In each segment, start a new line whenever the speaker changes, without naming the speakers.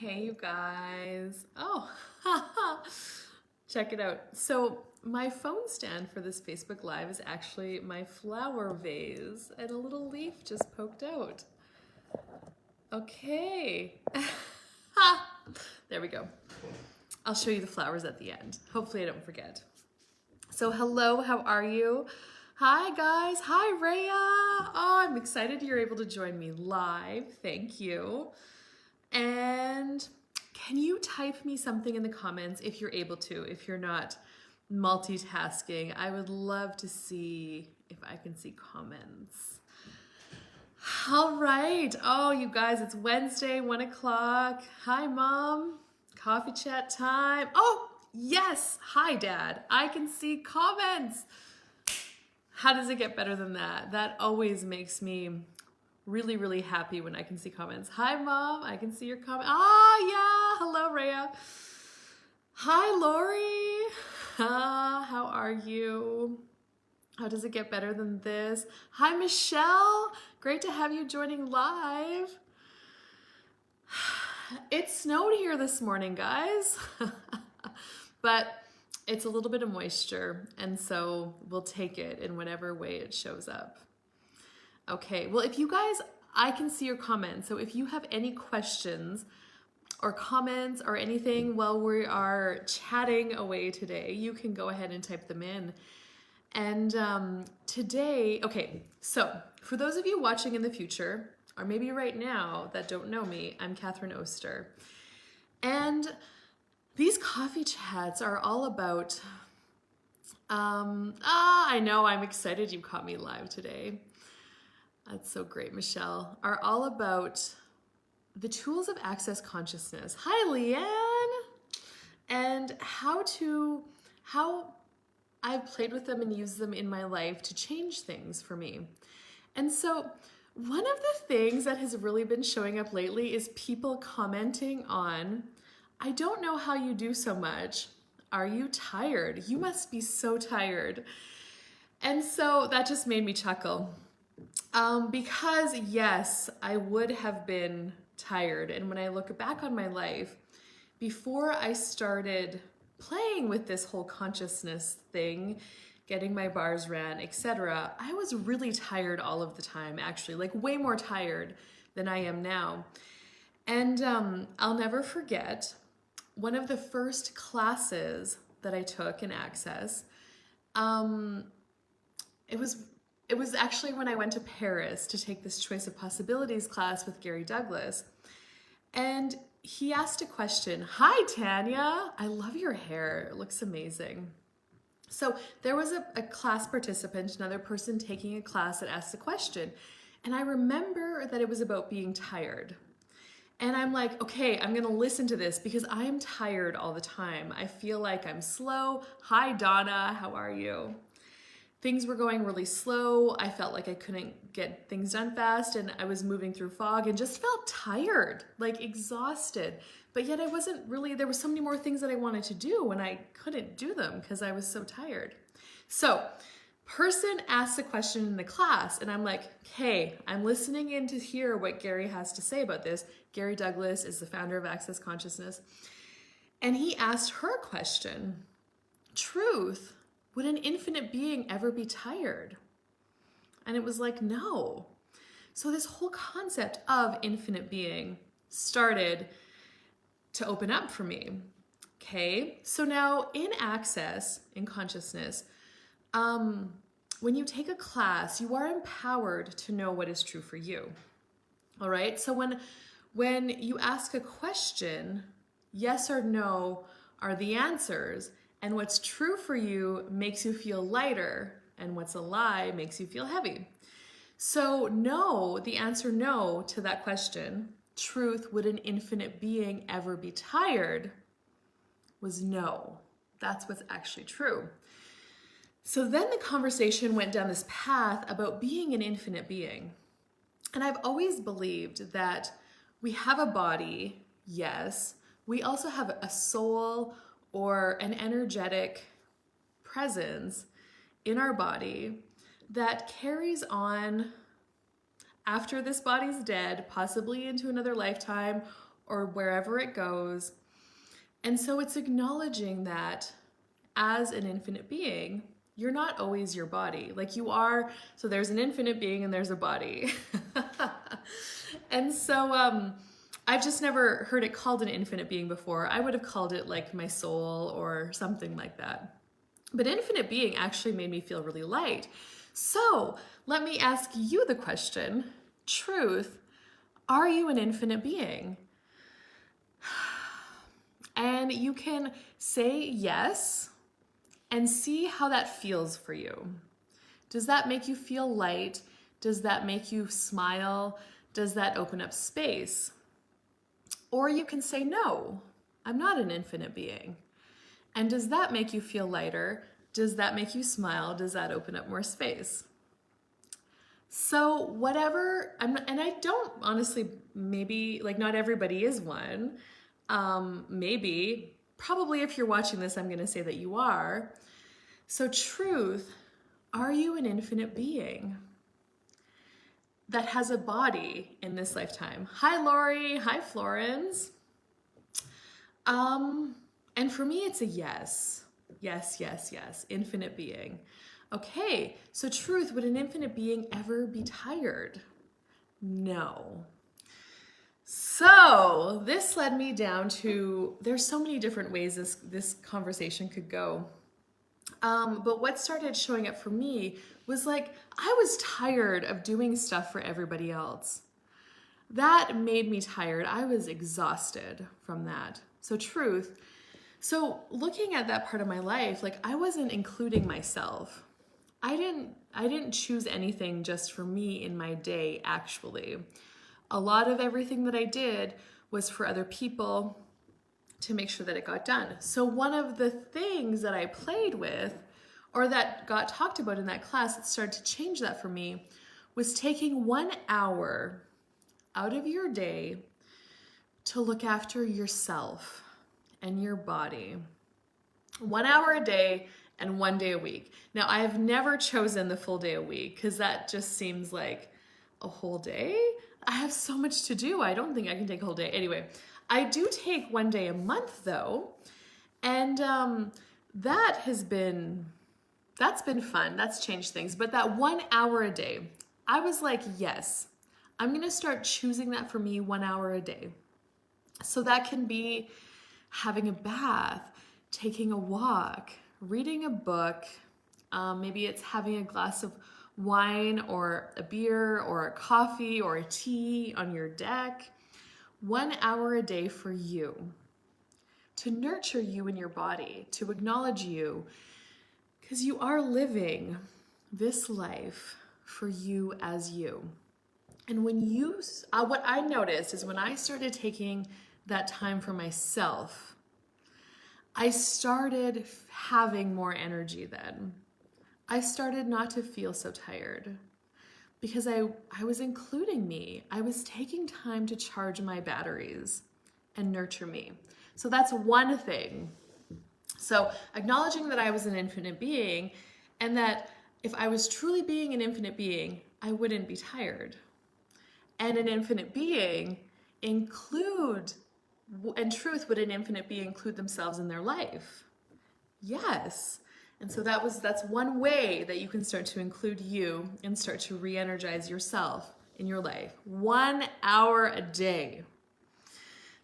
Hey, you guys. Oh, check it out. So, my phone stand for this Facebook Live is actually my flower vase, and a little leaf just poked out. Okay. There we go. I'll show you the flowers at the end. Hopefully, I don't forget. So, hello, how are you? Hi, guys. Hi, Rhea. Oh, I'm excited you're able to join me live. Thank you. And can you type me something in the comments if you're able to, if you're not multitasking? I would love to see if I can see comments. All right. Oh, you guys, it's Wednesday, 1 o'clock. Hi, Mom. Coffee chat time. Oh, yes. Hi, Dad. I can see comments. How does it get better than that? That always makes me really, really happy when I can see comments. Hi, Mom. I can see your comment. Yeah. Hello, Rhea. Hi, Lori. How are you? How does it get better than this? Hi, Michelle. Great to have you joining live. It snowed here this morning, guys. But it's a little bit of moisture, and so we'll take it in whatever way it shows up. Okay, well, if you guys, I can see your comments. So if you have any questions or comments or anything while we are chatting away today, you can go ahead and type them in. And today, okay, so for those of you watching in the future, or maybe right now that don't know me, I'm Catherine Oster. And these coffee chats are all about, I know, I'm excited you caught me live today. That's so great, Michelle. Are all about the tools of access consciousness. Hi, Leanne. And how I've played with them and used them in my life to change things for me. And so one of the things that has really been showing up lately is people commenting on, I don't know how you do so much. Are you tired? You must be so tired. And so that just made me chuckle. Because yes, I would have been tired. And when I look back on my life, before I started playing with this whole consciousness thing, getting my bars ran, etc., I was really tired all of the time, actually, like way more tired than I am now. And I'll never forget one of the first classes that I took in Access. It was actually when I went to Paris to take this Choice of Possibilities class with Gary Douglas. And he asked a question. Hi, Tanya. I love your hair. It looks amazing. So there was a class participant, another person taking a class that asked a question. And I remember that it was about being tired. And I'm like, okay, I'm gonna listen to this because I am tired all the time. I feel like I'm slow. Hi, Donna, how are you? Things were going really slow. I felt like I couldn't get things done fast, and I was moving through fog and just felt tired, like exhausted. But yet I wasn't really, there were so many more things that I wanted to do and I couldn't do them because I was so tired. So person asked a question in the class and I'm like, okay, I'm listening in to hear what Gary has to say about this. Gary Douglas is the founder of Access Consciousness. And he asked her a question. Truth, would an infinite being ever be tired? And it was like, no. So this whole concept of infinite being started to open up for me. Okay, so now in Access, in consciousness, when you take a class, you are empowered to know what is true for you. All right, so when you ask a question, yes or no are the answers, and what's true for you makes you feel lighter, and what's a lie makes you feel heavy. So no, the answer no to that question, truth, would an infinite being ever be tired, was no. That's what's actually true. So then the conversation went down this path about being an infinite being. And I've always believed that we have a body, yes. We also have a soul or an energetic presence in our body that carries on after this body's dead, possibly into another lifetime, or wherever it goes. And so it's acknowledging that as an infinite being, you're not always your body. Like you are, so there's an infinite being and there's a body. And so I've just never heard it called an infinite being before. I would have called it like my soul or something like that. But infinite being actually made me feel really light. So let me ask you the question, truth, are you an infinite being? And you can say yes and see how that feels for you. Does that make you feel light? Does that make you smile? Does that open up space? Or you can say, no, I'm not an infinite being. And does that make you feel lighter? Does that make you smile? Does that open up more space? So whatever, and I don't honestly, maybe, like not everybody is one. Maybe, probably if you're watching this, I'm gonna say that you are. So truth, are you an infinite being that has a body in this lifetime? Hi, Lori. Hi, Florence. And for me, it's a yes. Yes, yes, yes. Infinite being. Okay, so truth, would an infinite being ever be tired? No. So this led me down to, there's so many different ways this conversation could go. But what started showing up for me was like, I was tired of doing stuff for everybody else. That made me tired. I was exhausted from that. So truth. So looking at that part of my life, like I wasn't including myself. I didn't choose anything just for me in my day, actually. A lot of everything that I did was for other people to make sure that it got done. So one of the things that I played with, or that got talked about in that class that started to change that for me, was taking 1 hour out of your day to look after yourself and your body. 1 hour a day and 1 day a week. Now, I have never chosen the full day a week because that just seems like a whole day. I have so much to do. I don't think I can take a whole day. Anyway, I do take 1 day a month though. And that's been fun. That's changed things. But that 1 hour a day, I was like, yes, I'm going to start choosing that for me 1 hour a day. So that can be having a bath, taking a walk, reading a book. Maybe it's having a glass of wine or a beer or a coffee or a tea on your deck. 1 hour a day for you, to nurture you in your body, to acknowledge you, because you are living this life for you as you. And when you, what I noticed is when I started taking that time for myself, I started having more energy then. I started not to feel so tired because I was including me. I was taking time to charge my batteries and nurture me. So that's one thing. So acknowledging that I was an infinite being, and that if I was truly being an infinite being, I wouldn't be tired. And an infinite being and truth, would an infinite being include themselves in their life? Yes. And so that's one way that you can start to include you and start to re-energize yourself in your life. 1 hour a day.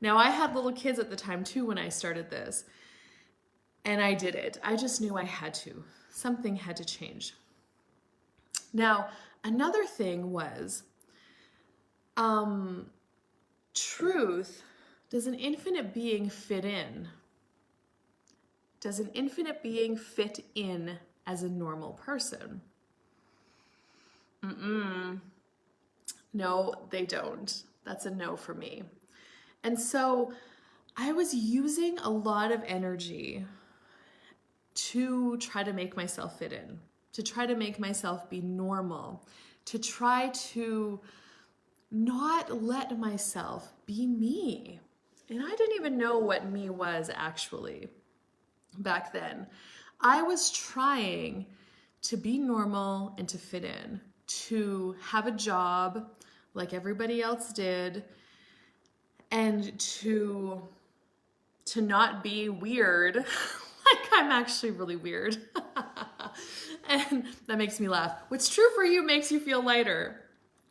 Now, I had little kids at the time too when I started this, and I did it. I just knew I had to. Something had to change. Now, another thing was, truth, does an infinite being fit in? Does an infinite being fit in as a normal person? No, they don't. That's a no for me. And so I was using a lot of energy to try to make myself fit in, to try to make myself be normal, to try to not let myself be me. And I didn't even know what me was actually back then. I was trying to be normal and to fit in, to have a job like everybody else did, and to not be weird. Like I'm actually really weird. And that makes me laugh. What's true for you makes you feel lighter.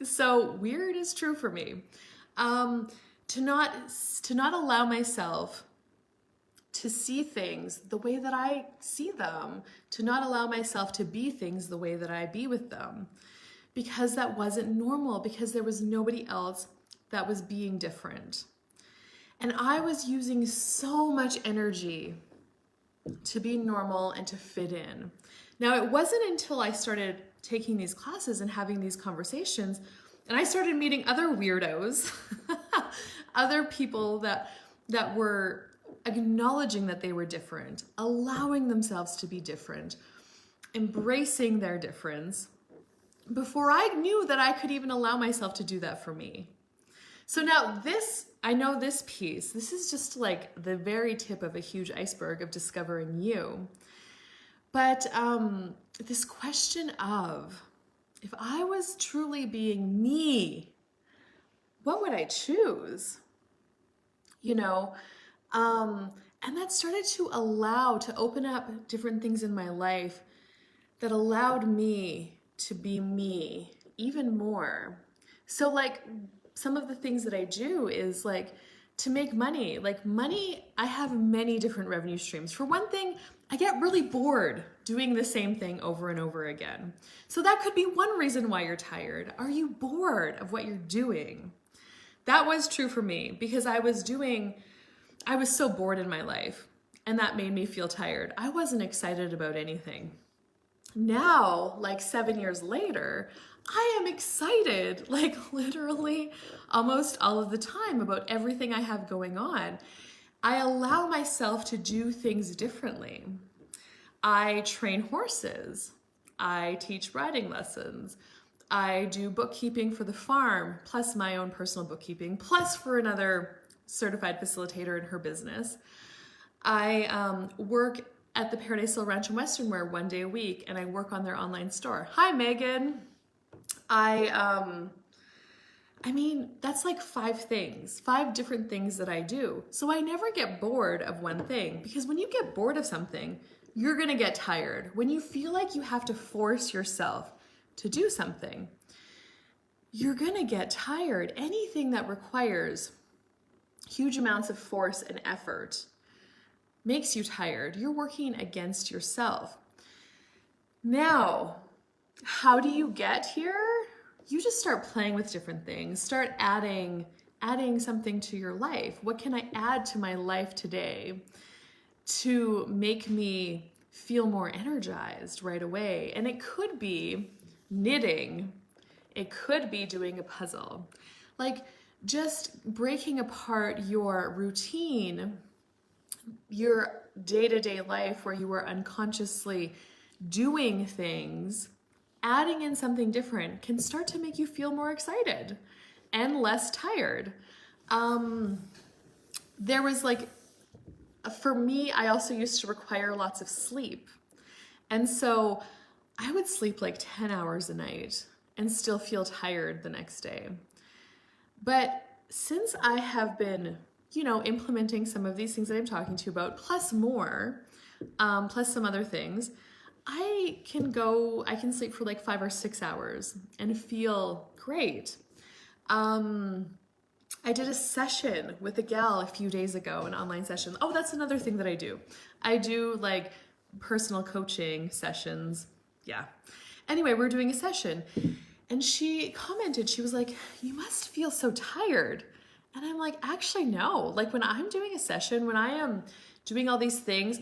So weird is true for me. To not allow myself to see things the way that I see them, to not allow myself to be things the way that I be with them, because that wasn't normal, because there was nobody else that was being different. And I was using so much energy to be normal and to fit in. Now, it wasn't until I started taking these classes and having these conversations, and I started meeting other weirdos, other people that were acknowledging that they were different, allowing themselves to be different, embracing their difference, before I knew that I could even allow myself to do that for me. So now I know this piece, this is just like the very tip of a huge iceberg of discovering you. But this question of, if I was truly being me, what would I choose? And that started to open up different things in my life that allowed me to be me even more. So like some of the things that I do is like to make money. Like money, I have many different revenue streams. For one thing, I get really bored doing the same thing over and over again. So that could be one reason why you're tired. Are you bored of what you're doing? That was true for me because I was so bored in my life, and that made me feel tired. I wasn't excited about anything. Now, like 7 years later, I am excited, like literally almost all of the time about everything I have going on. I allow myself to do things differently. I train horses. I teach riding lessons. I do bookkeeping for the farm, plus my own personal bookkeeping, plus for another certified facilitator in her business. I work at the Paradise Ranch and Western Wear 1 day a week, and I work on their online store. Hi, Megan. That's like 5 different things that I do. So I never get bored of one thing, because when you get bored of something, you're gonna get tired. When you feel like you have to force yourself to do something, you're gonna get tired. Anything that requires huge amounts of force and effort makes you tired. You're working against yourself. Now, how do you get here? You just start playing with different things. Start adding something to your life. What can I add to my life today to make me feel more energized right away? And it could be knitting. It could be doing a puzzle. Like just breaking apart your routine, your day-to-day life where you are unconsciously doing things, adding in something different can start to make you feel more excited and less tired. There was like, for me, I also used to require lots of sleep. And so I would sleep like 10 hours a night and still feel tired the next day. But since I have been, implementing some of these things that I'm talking to you about, plus more, plus some other things, I can sleep for like 5 or 6 hours and feel great. I did a session with a gal a few days ago, an online session. Oh, that's another thing that I do. I do like personal coaching sessions. Yeah. Anyway, we're doing a session and she commented, she was like, "You must feel so tired." And I'm like, actually, no. Like when I'm doing a session, when I am doing all these things,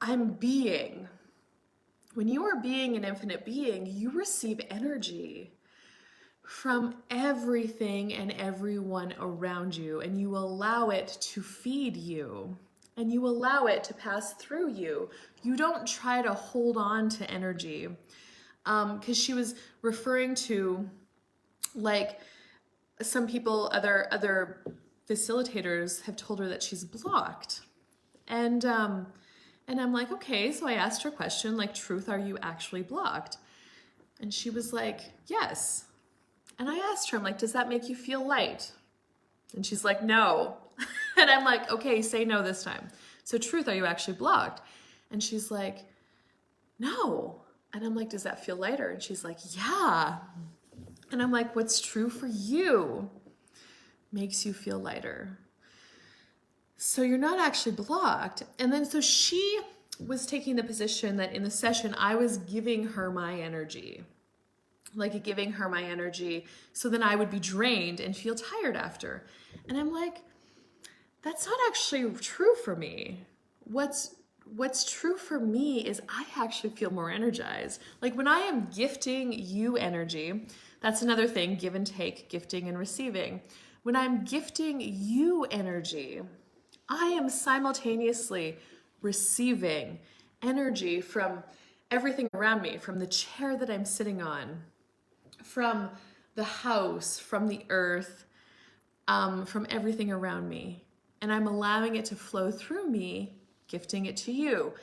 I'm being. When you are being an infinite being, you receive energy from everything and everyone around you, and you allow it to feed you, and you allow it to pass through you. You don't try to hold on to energy. Because she was referring to like some people, other facilitators have told her that she's blocked. And I'm like, okay, so I asked her a question, like, truth, are you actually blocked? And she was like, yes. And I asked her, I'm like, does that make you feel light? And she's like, no. And I'm like, okay, say no this time. So Truth, are you actually blocked? And she's like, no. And I'm like, does that feel lighter? And she's like, yeah. And I'm like, what's true for you makes you feel lighter. So you're not actually blocked. And then so she was taking the position that in the session, I was giving her my energy. Like giving her my energy so then I would be drained and feel tired after. And I'm like, that's not actually true for me. What's true for me is I actually feel more energized. Like when I am gifting you energy, that's another thing, give and take, gifting and receiving. When I'm gifting you energy, I am simultaneously receiving energy from everything around me, from the chair that I'm sitting on, from the house, from the earth, from everything around me. And I'm allowing it to flow through me, gifting it to you,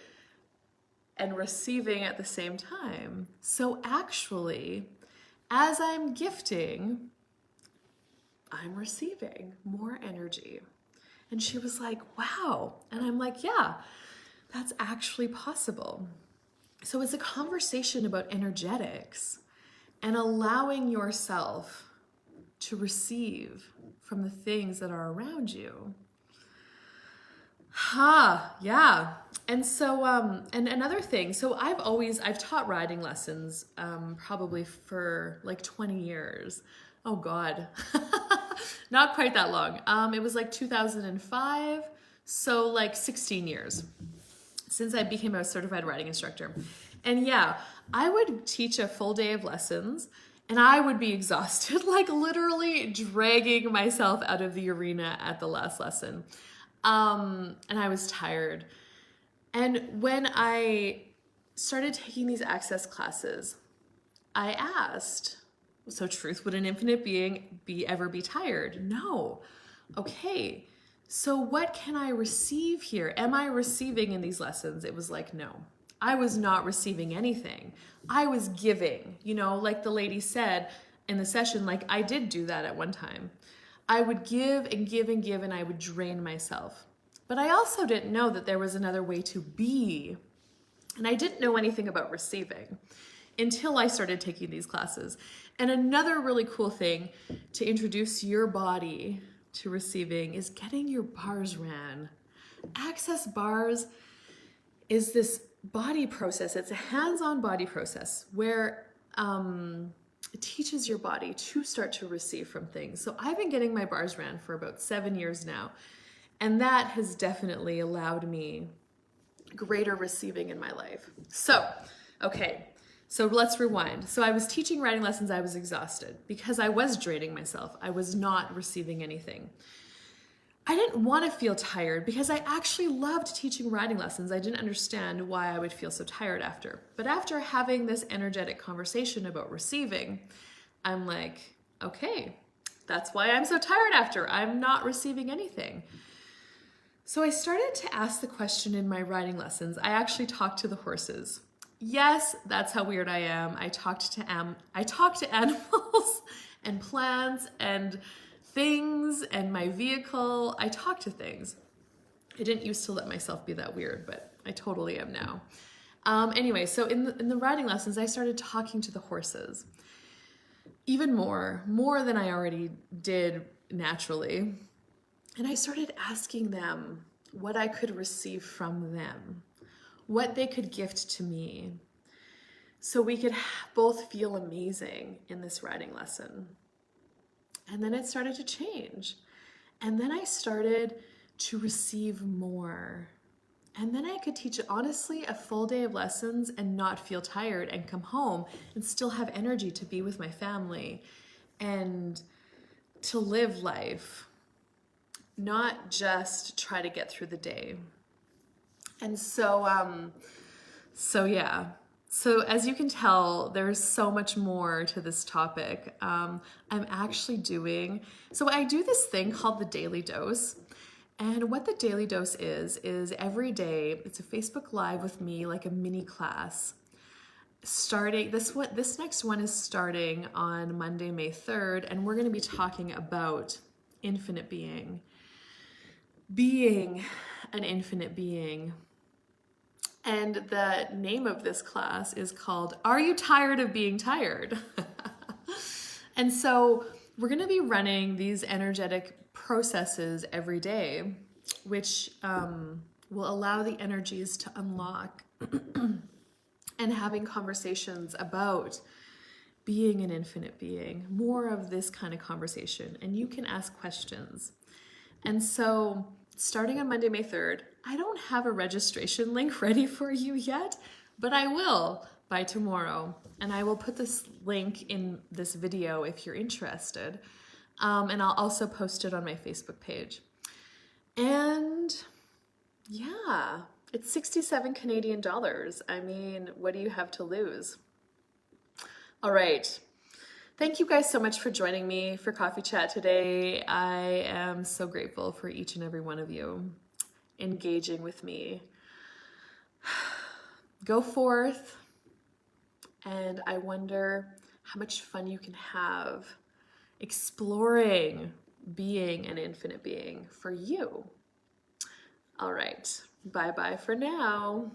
and receiving at the same time. So actually, as I'm gifting, I'm receiving more energy. And she was like, wow. And I'm like, yeah, that's actually possible. So it's a conversation about energetics and allowing yourself to receive from the things that are around you. Yeah. And so, and another thing, so I've taught riding lessons, probably for like 20 years. Oh God, not quite that long. It was like 2005. So like 16 years since I became a certified riding instructor. And yeah, I would teach a full day of lessons and I would be exhausted, like literally dragging myself out of the arena at the last lesson. And I was tired. And when I started taking these access classes, I asked, so Truth, would an infinite being ever be tired? No. Okay. So what can I receive here? Am I receiving in these lessons? It was like, no, I was not receiving anything. I was giving, like the lady said in the session, like I did do that at one time. I would give and give and give and I would drain myself. But I also didn't know that there was another way to be. And I didn't know anything about receiving until I started taking these classes. And another really cool thing to introduce your body to receiving is getting your bars ran. Access bars is this body process. It's a hands-on body process where it teaches your body to start to receive from things. So I've been getting my bars ran for about 7 years now. And that has definitely allowed me greater receiving in my life. So, okay. So let's rewind. So I was teaching riding lessons. I was exhausted because I was draining myself. I was not receiving anything. I didn't want to feel tired because I actually loved teaching riding lessons. I didn't understand why I would feel so tired after. But after having this energetic conversation about receiving, I'm like, okay, that's why I'm so tired after. I'm not receiving anything. So I started to ask the question in my riding lessons. I actually talked to the horses. Yes, that's how weird I am. I talked to animals and plants and things and my vehicle. I talk to things. I didn't used to let myself be that weird, but I totally am now. Anyway, so in the riding lessons, I started talking to the horses even more than I already did naturally. And I started asking them what I could receive from them, what they could gift to me, so we could both feel amazing in this riding lesson. And then it started to change. And then I started to receive more. And then I could teach, honestly, a full day of lessons and not feel tired and come home and still have energy to be with my family and to live life, not just try to get through the day. And so yeah. So as you can tell, there's so much more to this topic. I'm actually so I do this thing called the Daily Dose. And what the Daily Dose is every day, it's a Facebook Live with me, like a mini class. This next one is starting on Monday, May 3rd, and we're going to be talking about infinite being. Being an infinite being. And the name of this class is called, Are You Tired of Being Tired? And so we're going to be running these energetic processes every day, which will allow the energies to unlock and having conversations about being an infinite being, more of this kind of conversation. And you can ask questions. And so starting on Monday, May 3rd, I don't have a registration link ready for you yet, but I will by tomorrow. And I will put this link in this video if you're interested. And I'll also post it on my Facebook page. And yeah, it's 67 Canadian dollars. I mean, what do you have to lose? All right. Thank you guys so much for joining me for Coffee Chat today. I am so grateful for each and every one of you engaging with me. Go forth, and I wonder how much fun you can have exploring being an infinite being for you. All right. Bye-bye for now.